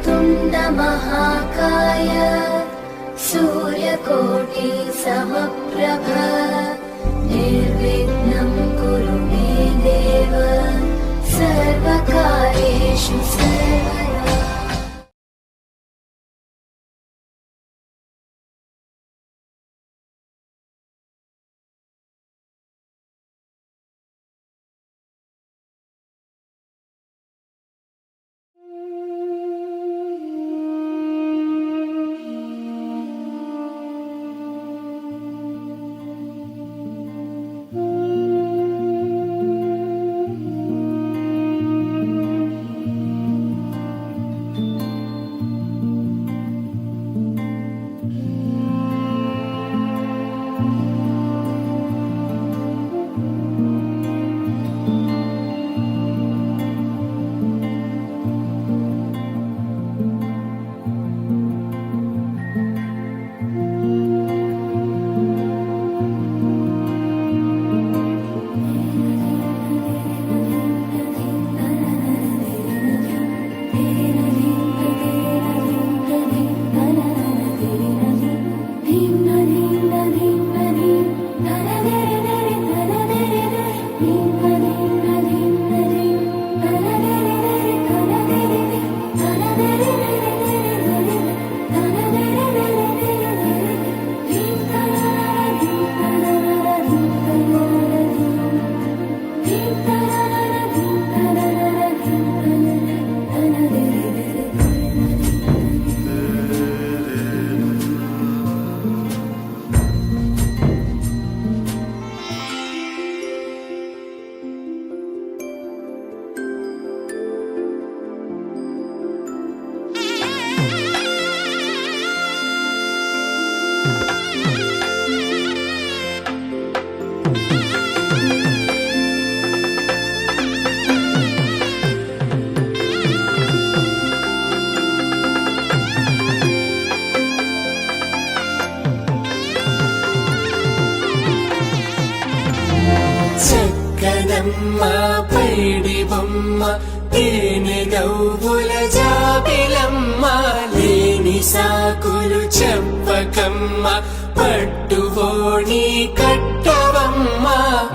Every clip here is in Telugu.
वक्रतुण्ड महाकाय सूर्यकोटि समप्रभ निर्विघ्नं कुरु मे देव सर्वकार्येषु सर्वदा। పైడి బొమ్మ తేనె నవ్వుల జాబిలమ్మ లేని సాకులు చెప్పకమ్మ పట్టువోణి కట్టవమ్మ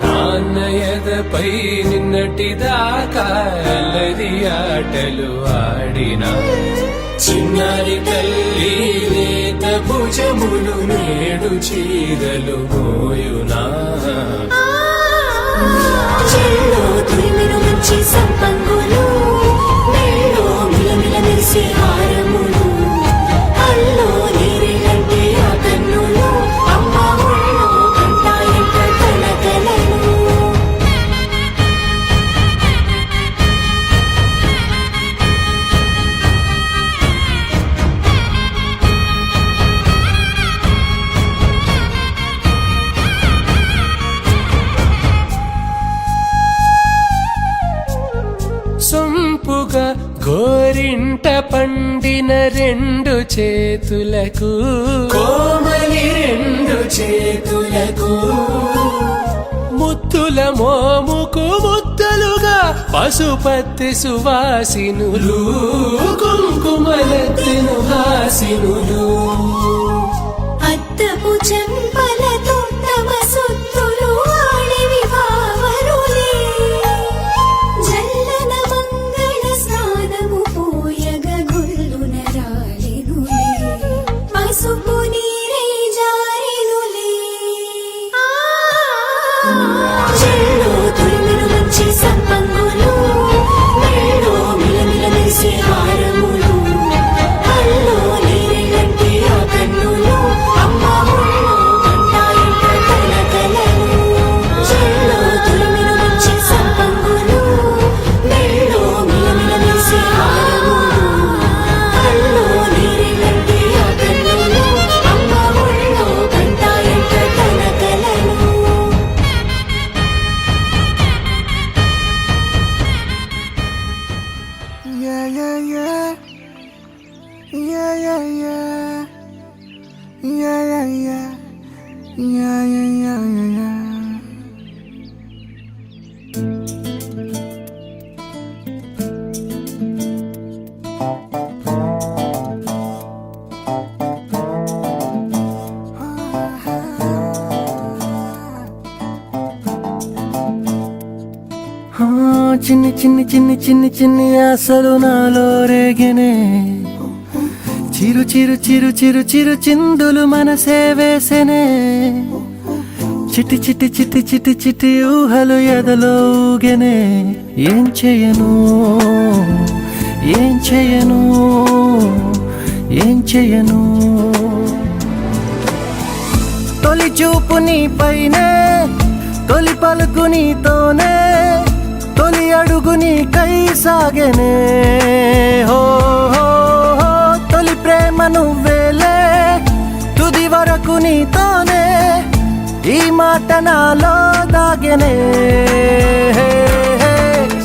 నాన్నయదపై నిన్నటిదాకా అల్లరి ఆటలు ఆడినా చిన్నారి తల్లి లేత భుజములు నేడు చీరలు మోయునా చెల్లో తురిమిన మంచి సంపంగులు మెల్లో మిలమిల మెరిసే హారములు అల్లో నీరిలంటే ఆ కన్నులు అమ్మ ఒళ్ళో కంటాయంట కలకలను సొంపుగా గోరింట పండిన రెండు చేతులకు కోమలి రెండు చేతులకు ముత్తుల మోముకు ముద్దలుగా పసుపత్తి సువాసినులు కుంకుమలెత్తిను హాసినులు అద్దపు చెంపలతో తమ సుత్తులు ఆడివి భావరులే జల్లన మంగళ స్నానము పోయగ గుల్లున రాలినులే పసుపు నీరై జారినులే చెల్లో తురిమిన మంచి సంపంగులు మెల్లో మిలమిల మెరిసే హారములు అల్లో నీరిలంటే ఆ కన్నులు అమ్మ ఒళ్ళో కంటాయంట కలకలను చెల్లో తురిమిన మంచి సంపంగులు మెల్లో మిలమిల మెరిసే హారములు అల్లో నీరిలంటే ఆ కన్నులు అమ్మ ఒళ్ళో కంటాయంట కలకలను Yeah, yeah, yeah. Yeah, yeah, yeah. Yeah, yeah, yeah. Yeah, yeah, yeah, yeah, yeah. చిన్ని చిన్ని చిన్ని చిన్ని చిన్ని ఆశలు నాలో రేగెనే చిరు చిరు చిరు చిరు చిరు చిందులు మనసే వేసెనే చిట్టి చిట్టి చిట్టి చిట్టి చిట్టి ఊహలు ఎదలో ఊగెనే ఏం చేయను ఏం చేయను ఏం చేయను తొలి చూపు నీ పైనే తొలి పలుకు నీతోనే తొలి అడుగు నీకై సాగెనే హో హో హో తొలి ప్రేమ నువ్వేలే తుది వరకు నీతోనే ఈ మాట నాలో దాగెనే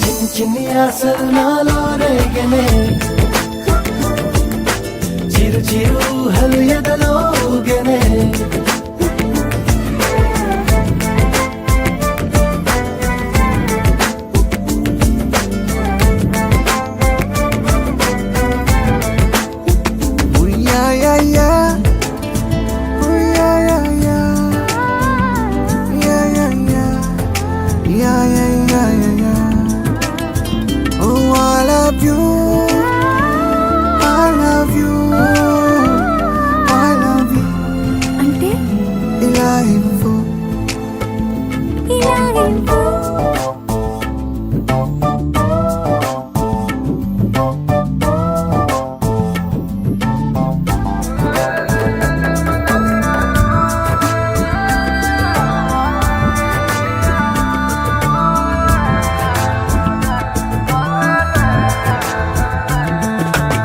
చిన్ని చిన్ని ఆశలు నాలో రేగెనే చిరు చిరు ఊహలు ఎదలో ఊగెనే అంటే ఇలా ఇవ్వు.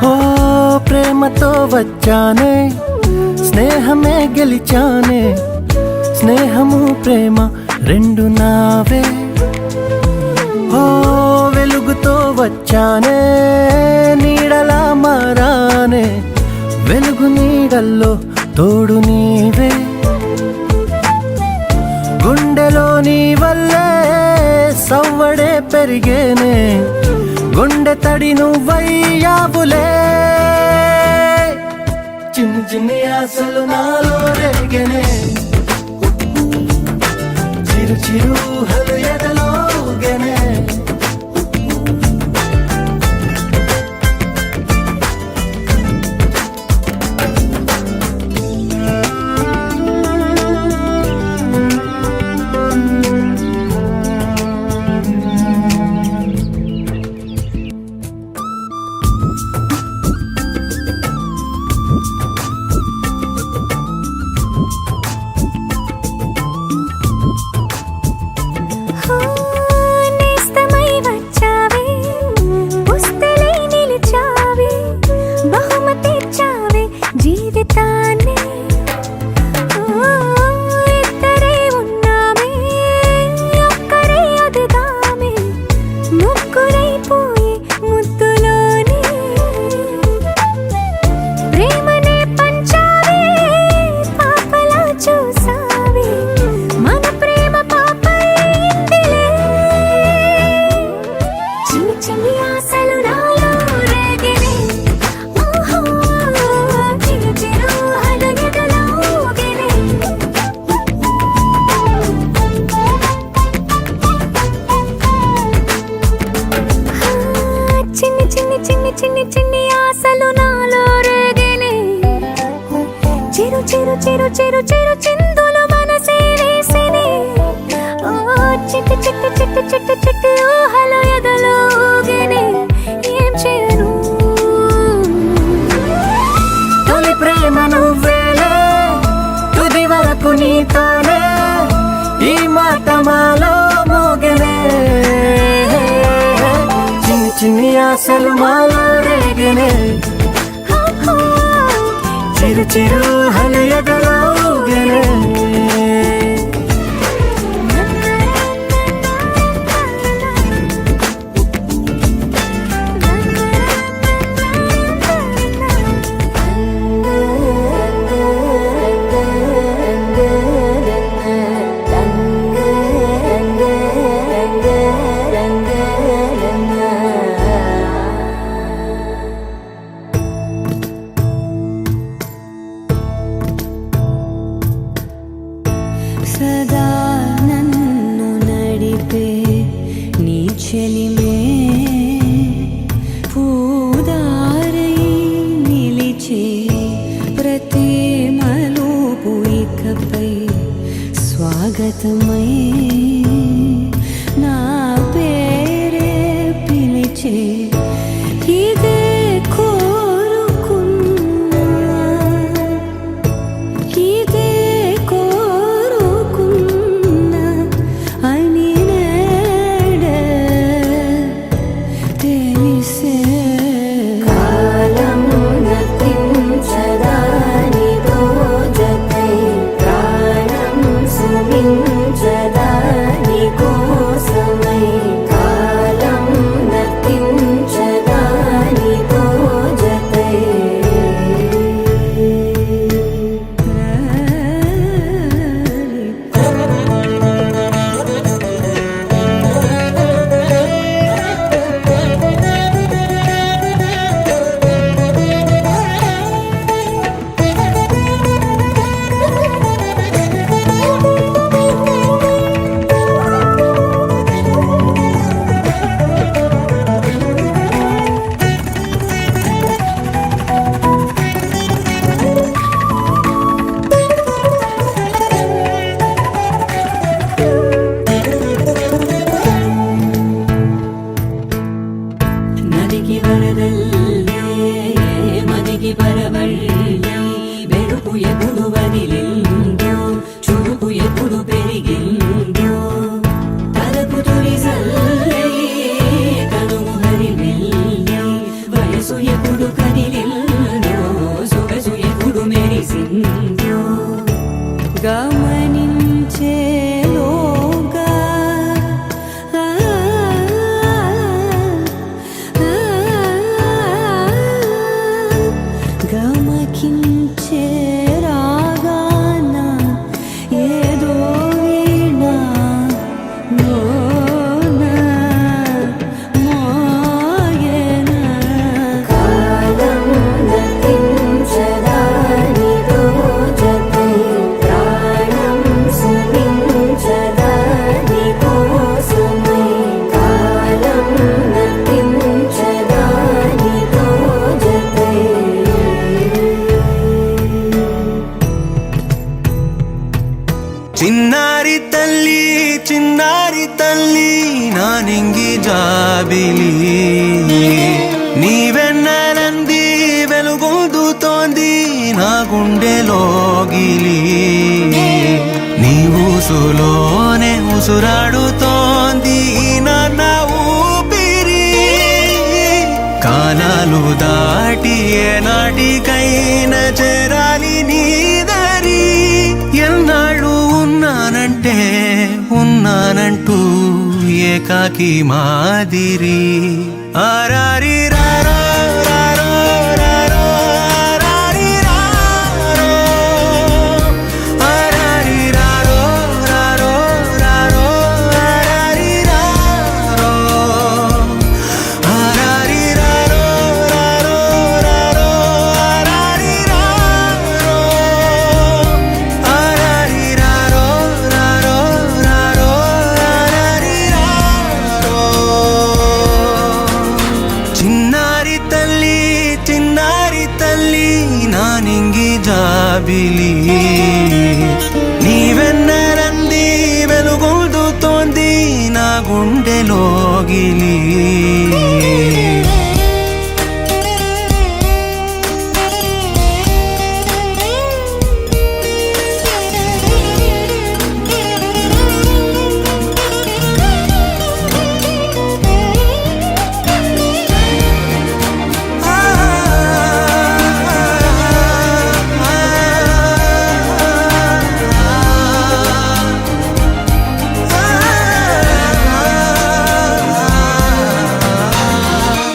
ఓ ప్రేమతో వచ్చానే స్నేహమే గెలిచానే స్నేహము ప్రేమ రెండు నావే ఓ వెలుగుతో వచ్చానే నీడలా మారానే వెలుగు నీడల్లో తోడు నీవే గుండెలో నీ వల్లే సవ్వడే పెరిగేనే గుండె తడి నువ్వయ్యావులే చిన్ని చిన్ని ఆశలు నాలో రేగెనే చిరు చిరు ఊహలు ఎదలో ఊగెనే నేస్తమై వచ్చావే పుస్తలై నిలిచావే బహుమతిచ్చావే జీవితాన్ని ఇద్దరే ఉన్నామే ఒక్కరే అదుగామే ముగ్గురైపోయి ముద్దులోనే ప్రేమనే పంచావే పాపలా చూసావే మన ప్రేమ పాపైందిలే చిన్ని చిన్ని ఆశలు నాలో రేగినే ఓహో చిరు చిరు ఊహలు ఎదలో ఊగెనే చిన్ని చిన్ని చిన్ని చిన్ని చిన్ని ఆశలు నాలో రేగినే చిరు చిరు చిరు చిరు చిరు చిందులు మనసే వేసినే ఓ చిట్టి చిట్టి చిట్టి చిట్టి చిట్టి ఊహలు ఎదలో ఊగెనే ఏం చేయను తొలి ప్రేమ నువ్వేలే తుది వరకు నీతోనే ఈ మాట మాలో మోగెనే చిన్ని చిన్ని ఆశలు మాలో రేగెనే చిరు చిరు ఊహలు ఎదలో ఊగెనే స్వాగతమై నా పేరే పిలిచే ఇదే కోరుకున్నా ఇదే కోరుకున్నా అని నేడే తెలిసే కాలం నతించదానితో జతై ప్రాణం సుమించదాని కోసమై కాలం నతించదానితో జతై ನದಿಗೆ ವರದಲ್ಲೇ ಮದಿಗೆ ಬರವಳ್ಳಿ ಬೆರುಕು ಎప్పుడు వదిలిందో చురుకు ఎప్పుడు పెరిగిందో తలపు తొలిసల్లే కనుము హరివెల్లి వయసు ఎప్పుడు కదిలిందో సొగసు ఎప్పుడు మెరిసిందో గమనించేలోగా గమకించే రాగాన ఏదో వీణ మోన మోయన కాలం నతించదానితో జతై ప్రాణం సుమించదాని కోసమై కాలం నతించదానితో జతై చిన్నారి తల్లి నా నింగి జాబిలి నీవెన్నెలంది వెలుగొందుతోంది నా గుండెలోగిలి నీ ఊసులోనే ఉసురాడుతోంది నా ఊపిరి కాలాలు దాటి ఏనాటికైనా చేరాలి నీ దరి ఎన్నాళ్ళు ఉన్నానంటూ ఏకాకి మాదిరి ఆరారి రారో రారో రారో ఆరారి రారో ఆరారి రారో రారో రారో ఆరారి రారో ఆరారి రారో రారో రారో ఆరారి రారో ఆరారి రారో రారో రారో ఆరారి రారో చిన్నారి తల్లి నా నింగి జాబిలి నీవెన్నెలంది వెలుగొందుతోంది నా గుండెలోగిలి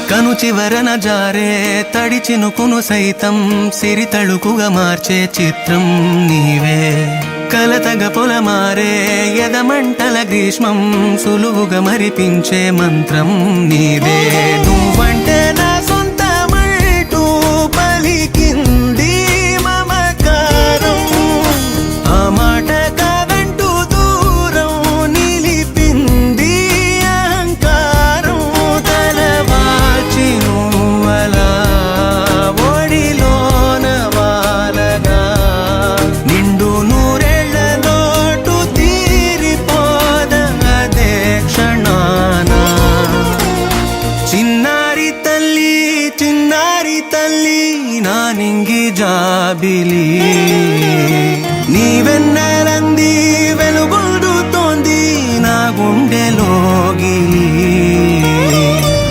కను చివరన జారే తడి చినుకును సైతం సిరి తళుకుగా మార్చే చిత్రం నీవే కలతగ పొలమారే ఎదమంటల గ్రీష్మం సులువుగా మరిపించే మంత్రం నీవే నువ్వంటే నా సొంతమంటూ పలికింది మమకారం ఆ మాట కాదంటూ దూరం నిలిపింది అహంకారం తలవాచి నువ్వలా ఒడిలోన వాలగా నిండు నూరేళ్ల లోటు తీ తల్లి నా నింగి జాబిలి నీవెన్నెలంది వెలుగొందుతోంది నా గుండెలోగిలి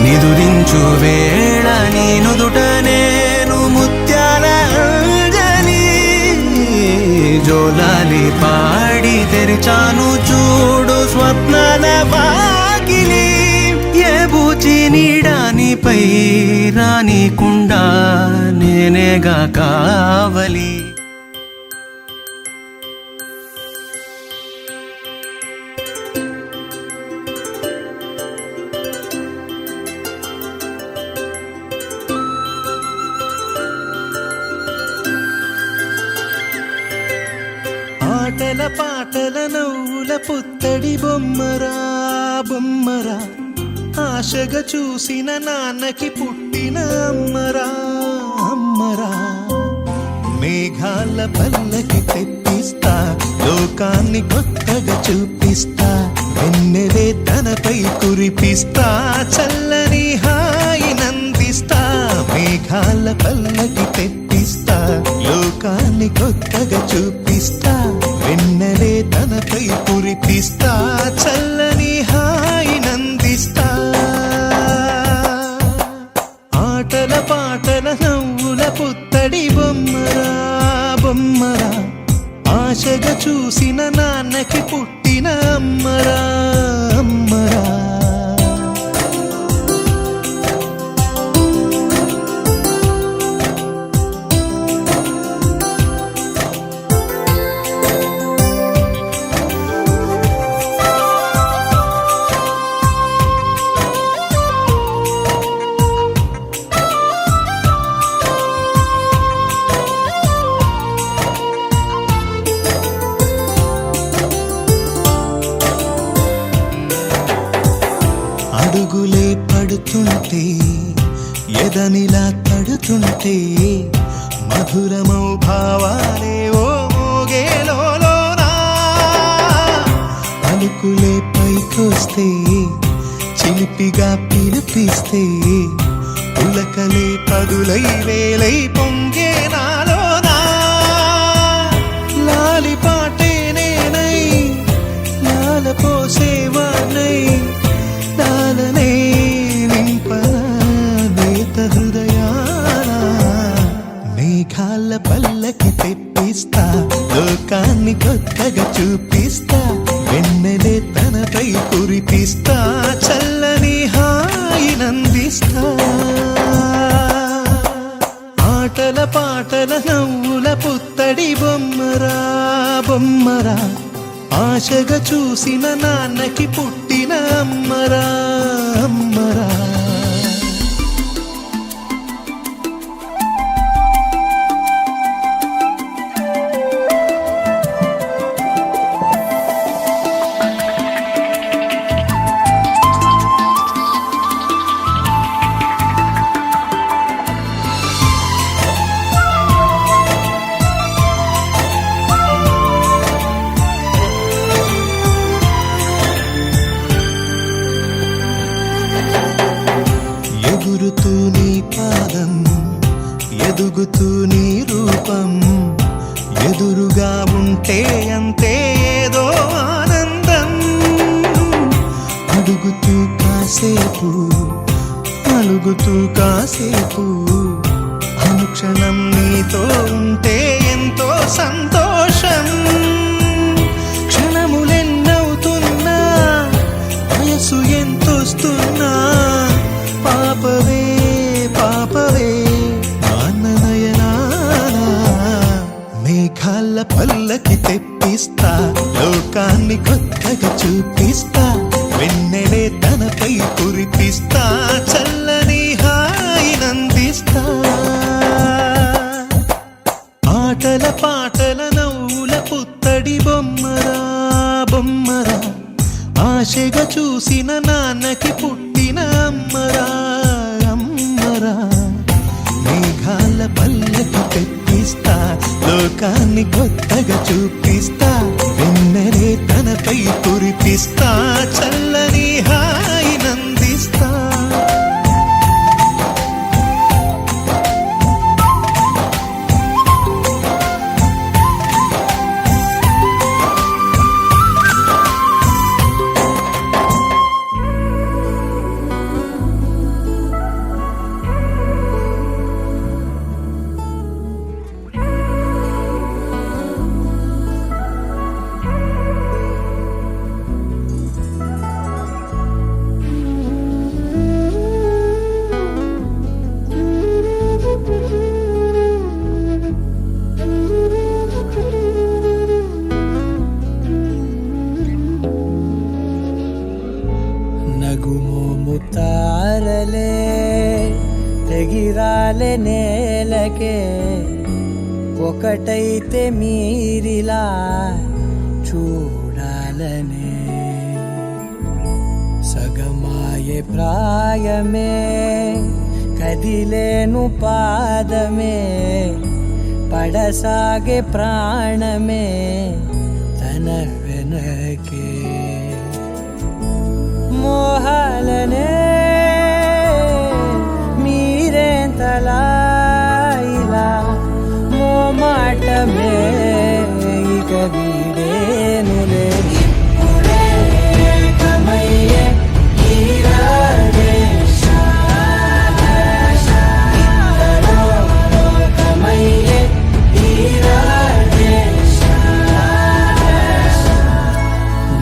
నిదురించు వేళ నీ నుదుట నేను ముత్యాల అంజలి జోలాలి పాడి తెరిచాను చూడు స్వప్నాల వాకిలి ఏ బూచి నీడానిపై రానికుండా నేనేగా కావలి ఆటల పాటల నవ్వుల పుత్తడి బొమ్మరా బొమ్మరా ఆశగా చూసిన నాన్నకి పుట్టిన అమ్మరా అమ్మరా మేఘాల పల్లకి తెప్పిస్తా లోకాన్ని కొత్తగా చూపిస్తా వెన్నెలే తనపై కురిపిస్తా చల్లని హాయి నందిస్తా మేఘాల పల్లకి తెప్పిస్తా లోకాన్ని కొత్తగా చూపిస్తా వెన్నెలే తనపై కురిపిస్తా చల్లని హాయి నందిస్తా ఆటల పాటల నవ్వుల పుత్తడి బొమ్మరా బొమ్మరా ఆశగా చూసిన నాన్నకి పుట్టిన అమ్మరా అమ్మరా అడుగులే పడుతుంటే ఎదనిలా తడుతుంటే మధురమౌ భావాలే ఓ మోగేలోనా పలుకులే పైకొస్తే చిలిపిగా పిలిపిస్తే పులకలే పదులై వేలై పొంగే నాలోనా లాలి పాటే నేనై లాల పోసేవాణ్ణై నాలనే నింపనేత హృదయాన మేఘాల పల్లకి తెప్పిస్తా లోకాన్ని కొత్తగా చూపిస్తా వెన్నెలే తనపై కురిపిస్తా చల్లని హాయి నందిస్తా ఆటల పాటల నవ్వుల పుత్తడి బొమ్మరా బొమ్మరా ఆశగా చూసిన నాన్నకి పుట్టిన అమ్మరా అమ్మరా ఎగురుతూ నీ పాదం ఎదుగుతూ నీ రూపం ఎదురుగా ఉంటే అంతే ఏదో ఆనందం అడుగుతూ కాసేపు అలుగుతూ కాసేపు అనుక్షణం నీతో ఉంటే ఎంతో సంతోషం క్షణములెన్నవుతున్నా వయసు ఎంతొస్తున్నా పాపవే పాపవే నాన్ననయనా మేఘాల పల్లకి తెప్పిస్తా లోకాన్ని కొత్తగా చూపిస్తా వెన్నెలే తనపై కురిపిస్తా చల్లని హాయి నందిస్తా ఆటల పాటల నవ్వుల పుత్తడి బొమ్మరా బొమ్మరా ఆశగా చూసిన నాన్నకి పుట్టిన అమ్మరా అమ్మరా మేఘాల పల్లకి తెప్పిస్తా లోకాన్ని కొత్తగా చూపిస్తా వెన్నెలే తనపై కురిపిస్తా చల్లని హాయి నందిస్తా తెగిరాలే నేలకే ఒకటైతే మీరిలా చూడాలనే సగమాయే ప్రాయమే కదిలేను పాదమే పడసాగే ప్రాణమే తన వెనకే మోహాలనే మీరేంతలా ఇలా మోమాటమే ఇక వీడేనులే ఇప్పుడే కమయ్యే ఈరాడే ఇద్దరో కమయ్యే ఈరాడే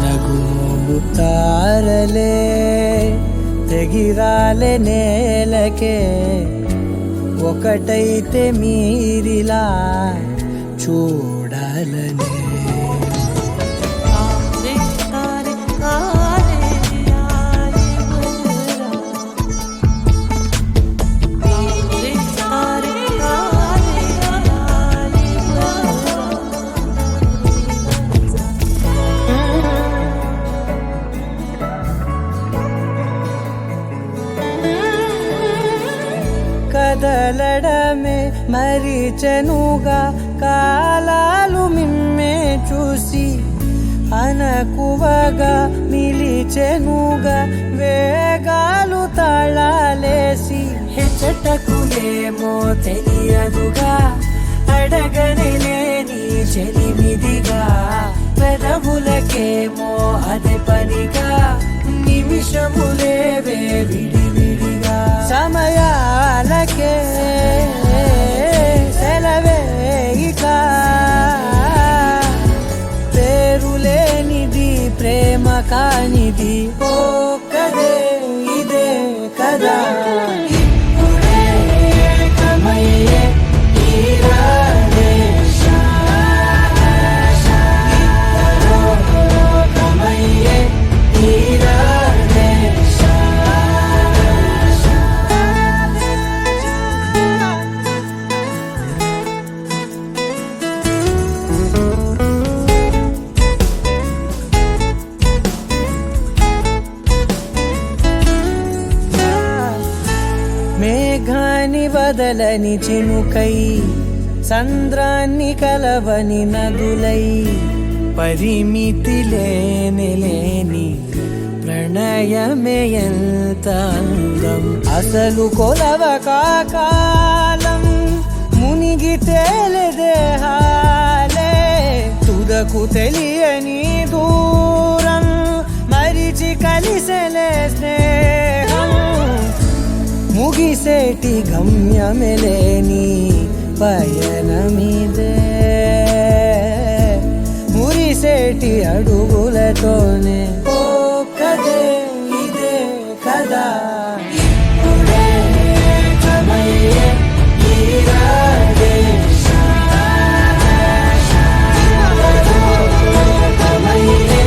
నగుమోము తారలే తెగిరాలే నేలకే ఒకటైతే మీరిలా చూడాలనే కదలడమే మరిచెనుగా కాలాలు మిమ్మే చూసి అనకువగా నిలిచెనుగా వేగాలు తాళాలేసి హెచ్చటకులేమో తెలియదుగా అడగనిలేని చెలిమిదిగా పెదవులకేమో అదే పనిగా నిమిషములేవే విడివిడిగా సమయాలకే సెలవే ఇక పేరులేనిది ప్రేమ కానిది ఓ కదే ఇదే కదా ఇప్పుడే కమయ్యే ఈరాడే ఇద్దరో కమయ్యే ఈరాడే మేఘాన్ని వదలని చినుకై సంద్రాన్ని కలవని నదులై పరిమితి లేని ప్రణయమే ఎంత అందం అసలు కొలవ కాలం మునిగి తేలిదేహాలే తుదకు తెలియని దూరం మరిచి కలిసెలే స్నేహం ముగిసేటి గమ్యమెలేని పయనమిదే మురిసేటి అడుగులతోనే ఓ కదే ఇదే కదా ఇప్పుడే కమయ్యే ఈరాడే కమయ్యే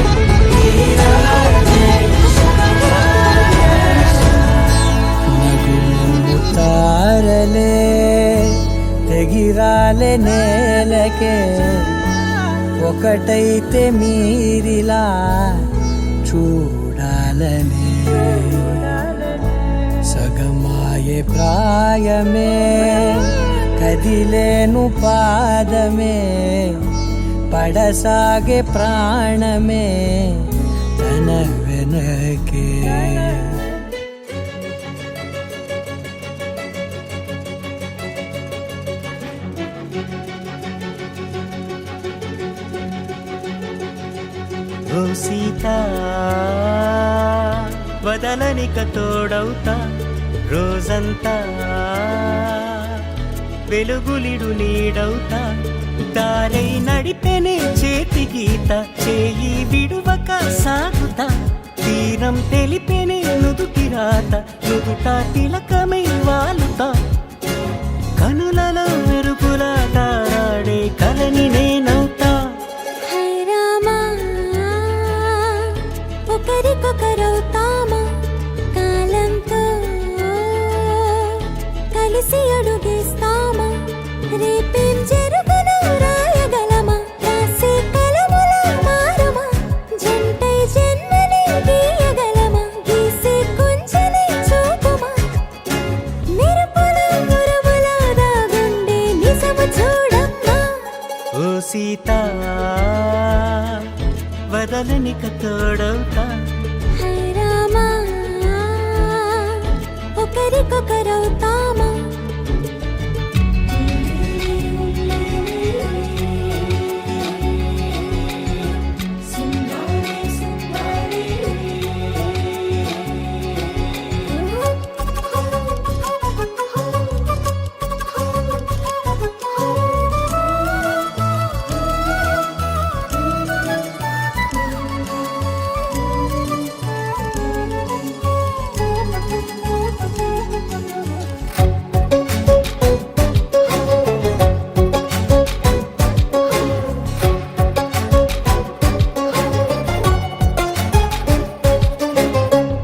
ఈరాడే నగుమోము తారలే తెగిరాలే నేలకే ఒకటైతే మీరిలా చూడాలనే సగమాయే ప్రాయమే కదిలేను పాదమే పడసాగే ప్రాణమే తన వెనకే ఓ సీత వదలనిక తోడవుతా రోజంతా వెలుగులిడు నీడవుతా దారై నడిపెనే చేతి గీత చేయి విడువక సాగుతా తీరం తెలిపెనే నుదుటి రాత నుదుట తిలకమై వాలుతా కనులలో మెరుపులా తారాడే కలని నేనవుతా హై రామా ఒకరికొకరవుతామా కాలంతో కలిసి అడుగేస్తామా రేపేం జరుగునో రాయగలమా రాసే కలముల మారమా జంటై జన్మని గీయగలమా గీసే కొంచెని చూపుమా మెరుపుల మురుముల దాగుండే నిజము చూడమ్మా ఓ సీత వదలనిక తోడవుతా హై రామా ఒకరికొకరవుతామా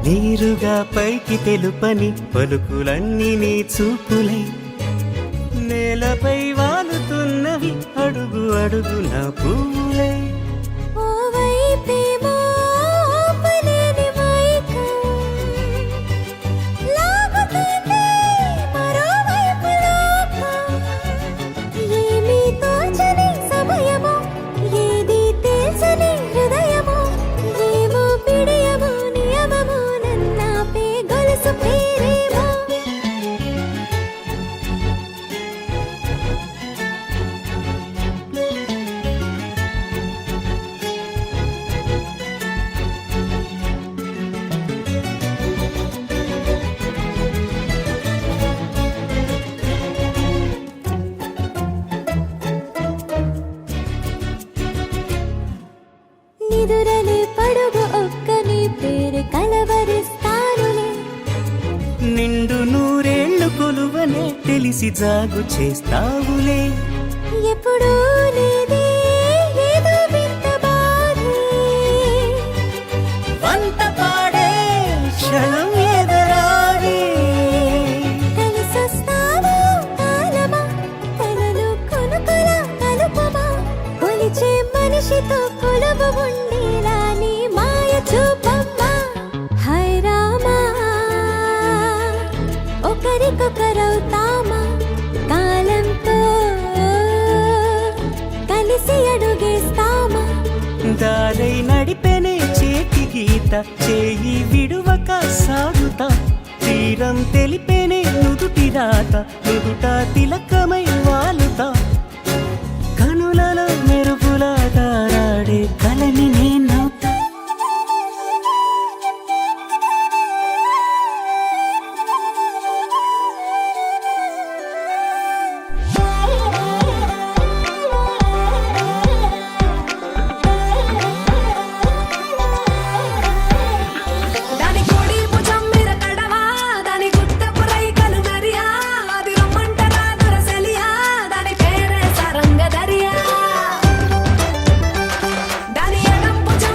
నీరుగా పైకి తెలుపని పలుకులన్నీ నీ చూపులై నేలపై వాలుతున్నవి అడుగు అడుగు నా పూలై ఓ వైపేమో ఆపలేని మైకం లాగుతుంది మరోవైపు లోకం ఏమీ తోచని సమయమో ఏది తేల్చని హృదయమో ఏమో పిడియమో నియమమో నన్నాపే గొలుసు పేరేమో నిదురలే పడుగు ఒక్క నీ పేరు కలవరిస్తానులే నిండు నూరేళ్లు కొలువనే తెలిసి జాగు చేస్తావులే ఎప్పుడూ లేదే ఏదో వింత బాధే వంత పాడే క్షణం ఎదరాడే కలిసొస్తావో కాలమా కలలు కొనుకల కలుపమా కొలిచే మనిషితో కొలువు ఉండేలా నీ మాయ చూపమ్మా హై రామా ఒకరికొకరవుతామా కాలంతో కలిసి అడుగేస్తామా దారై నడిపెనే చేతి గీత చేయి విడువక సాగుతా తీరం తెలిపెనే నుదుటి రాత నుదుట తిలకమై వాలుతా కనులలో మెరుపుల దారాడే కలని నేనవుతా దాని కోడి భుజం మీద కడవా దాని గుట్టపు రైకలు నరియా అది రమ్మంటరా దొరసలియా దాని పేరే సరంగ దరియా దాని ఎడం భుజం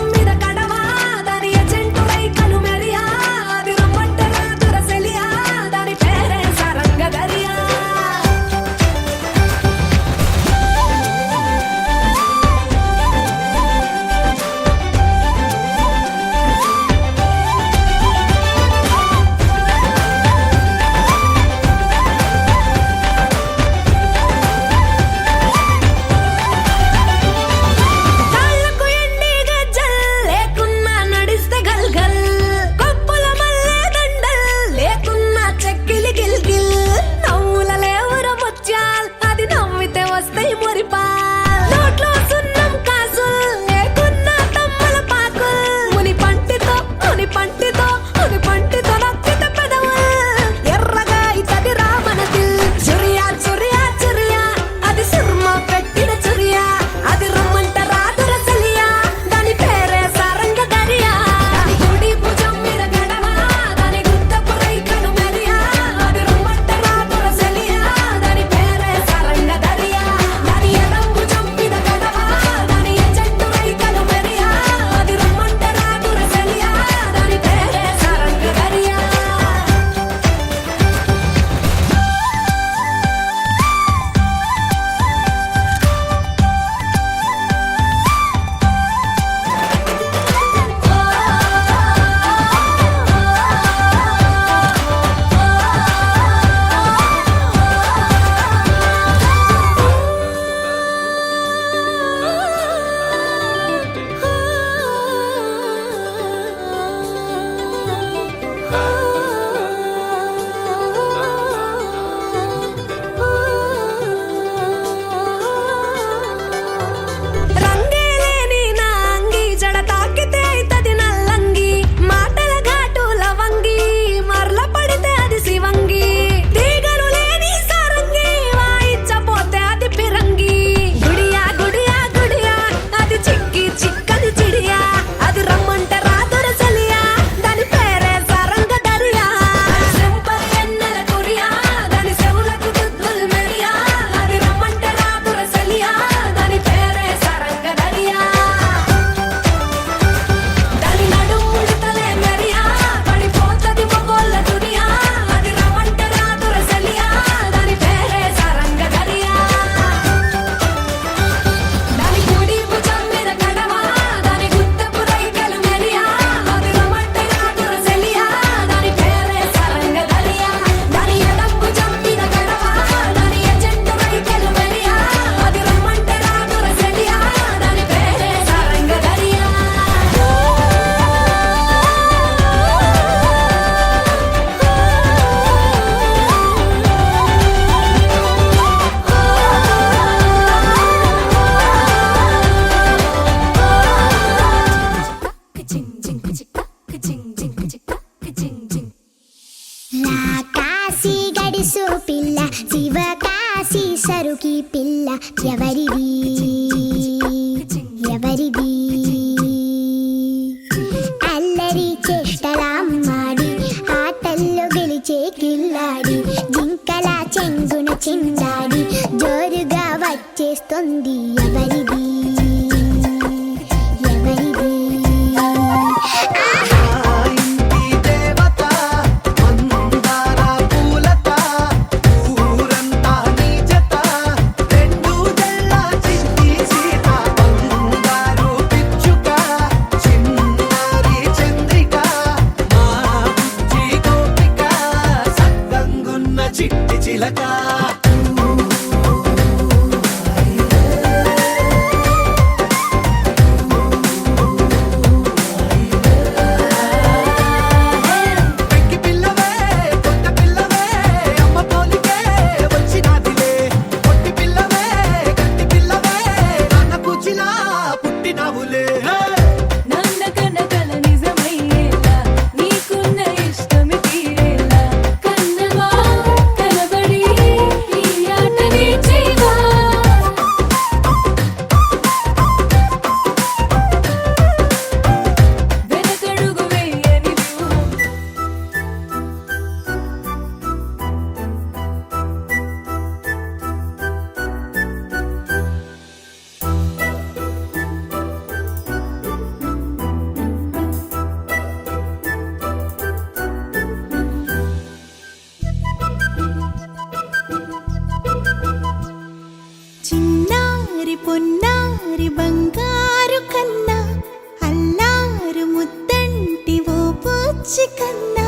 శివకాశి సరుకి పిల్ల ఎవరిది ఎవరిది అల్లరి చేష్టలామ్మాడి ఆటల్లో గెలిచే కిల్లాడి జింకల చెంగున చిందాడి జోరుగా వచ్చేస్తుంది ఎవరిది ఎవరిది ఇంటి దేవత మందార పూలత ఊరంతా నీ జత రెండు జల్ల చిట్టి సీత బంగారు పిచ్చుక చిన్నారి చంద్రిక మా బుజ్జి గోపిక సద్దంగున్న చిట్టి చిలక పెంకి పిల్లవే కొత్త పిల్లవే అమ్మ పోలికే వచ్చినాదిలే పొట్టి పిల్లవే గట్టి పిల్లవే నాన్న కూచిలా పుట్టినావులే నాన్న కనకల నిజమయ్యేలా నీకున్న ఇష్టమి తీరేలా కన్నవా కనబడి ఈ ఆటనే చేయవా వెనకడుగు వేయని వ్యూహం చిన్నారి పొన్నారి బంగారు కన్నా అల్లారు ముద్దంటి ఓ పూచి కన్నా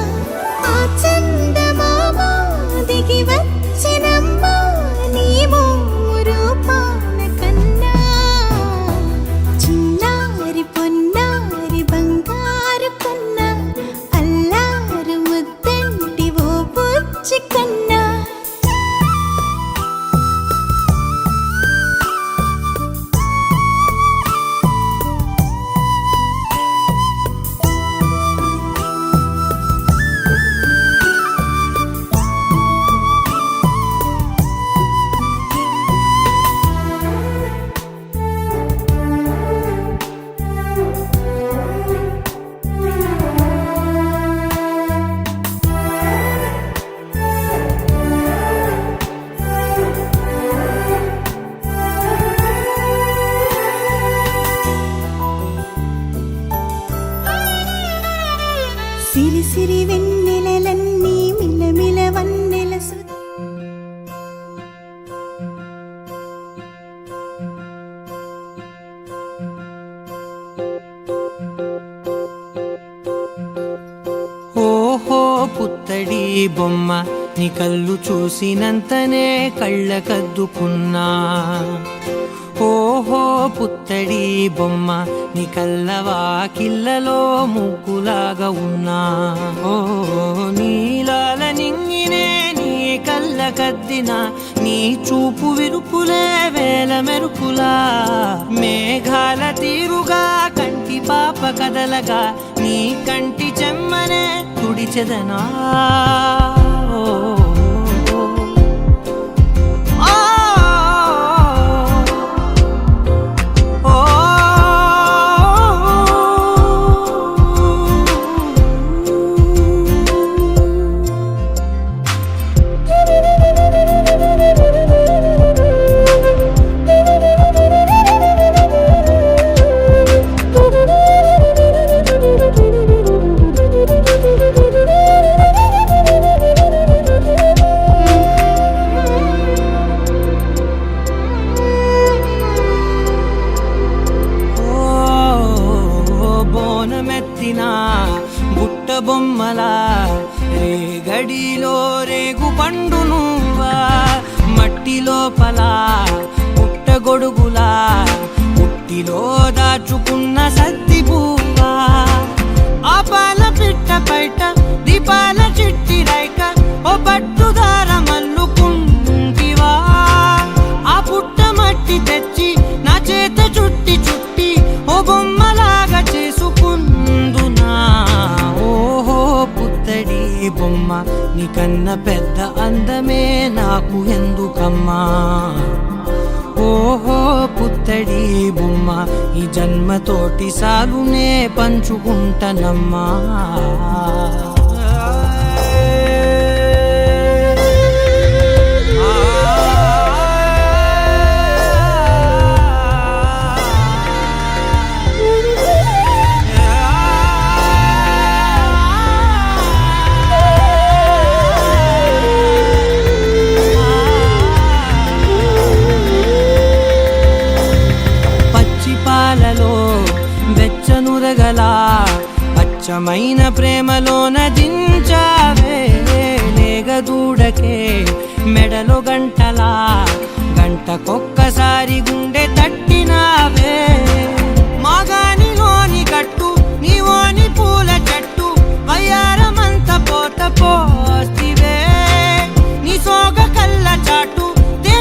ఆ చందమామ దిగి వచ్చినమ్మ నీ మోము రూపాన కన్నా చిన్నారి పొన్నారి బంగారు కన్నా అల్లారు ముద్దంటి ఓ పూచి కన్నా సిరి సిరి వెన్నెలలన్నీ మిలమిల వన్నెల ఓహో పుత్తడి బొమ్మ నీ కళ్ళు చూసినంతనే కళ్ళకద్దుకున్నా ఓహో పుత్తడి బొమ్మ నీ కళ్ళవాకిళ్ళలో ముగ్గులాగా ఉన్నా ఓ నీలాల నింగినే నీ కళ్ళకద్దిన నీ చూపు విరుపులే వేల మెరుపులా మేఘాల తీరుగా కంటి పాప కదలగా నీ కంటి చెమ్మనే తుడిచెదనా ఓ బోనమెత్తిన బుట్ట బొమ్మలా రేగడిలో రేగు పండు నువ్వా మట్టి లోపల పుట్టగొడుగులా పుట్టిలో దాచుకున్న సత్తి పువ్వా ఆ పాల పిట్ట బయట దీపాల చిట్టి రైక ఓ పట్టుదార మల్లుకుంటివా ఆ పుట్ట మట్టి తెచ్చి నా చేత చుట్టి చుట్టి ఓ బొమ్మలాగా చేసుకుందునా ఓహో పుత్తడి బొమ్మ నీ నీకన్న పెద్ద అందమే నాకు ఎందుకమ్మా ఓహో పుత్తడి బొమ్మ ఈ జన్మతోటి సాలునే పంచుకుంటనమ్మా పాలలో వెచ్చనురగల పచ్చమైన ప్రేమలోన దించావే లేగదూడకే మెడలో గంటలా